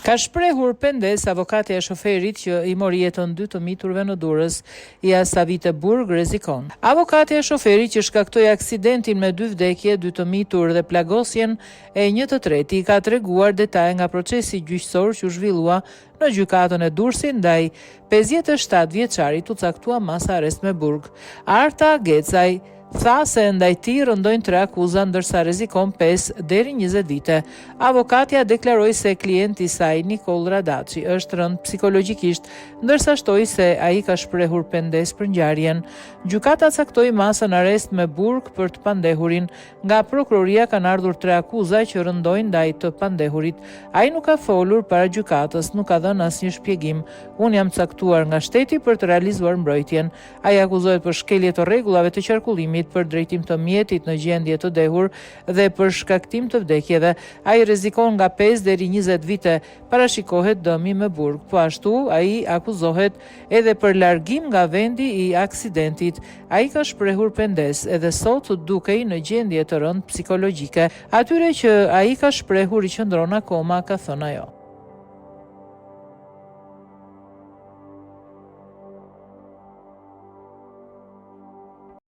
Ka shprehur pendes avokati e shoferit që i mori jetën 2 të miturve në Durrës, Savite Burg rrezikon. Avokati e shoferit që shkaktoi aksidentin me 2 vdekje, 2 të mitur dhe plagosjen e një të treti ka treguar detaje nga procesi gjyqësor që u zhvillua në gjykatën e Durrësit ndaj 57 vjeçarit u caktuar mas arrest me burg. Arta Gecaj tha se ndaj tij rëndojnë 3 akuza ndërsa rrezikon 5 deri 20 vite. Avokatja deklaroi se klienti i saj, Nikol Radaçi, është rënd psikologjikisht, ndërsa shtoi se ai ka shprehur pendes për ngjarjen. Gjykata caktoi masën arrest me burg për të pandehurin. Nga prokuroria kanë ardhur 3 akuza që rëndojnë ndaj të pandehurit. Ai nuk ka folur para gjykatës, nuk ka dhënë asnjë shpjegim. Unë jam caktuar nga shteti për të realizuar mbrojtjen. Ai akuzohet për shkelje të rregullave të qarkullimit, për drejtim të mjetit në gjendje të dehur dhe për shkaktim të vdekjeve. Ai rrezikon nga 5 deri 20 vite, parashikohet dëmi me burg. Po ashtu, ai akuzohet edhe për largim nga vendi i aksidentit. Ai ka shprehur pendes edhe sot dukej në gjendje të rëndë psikologjike. Atyre që ai ka shprehur i qëndron akoma, ka thënë ajo.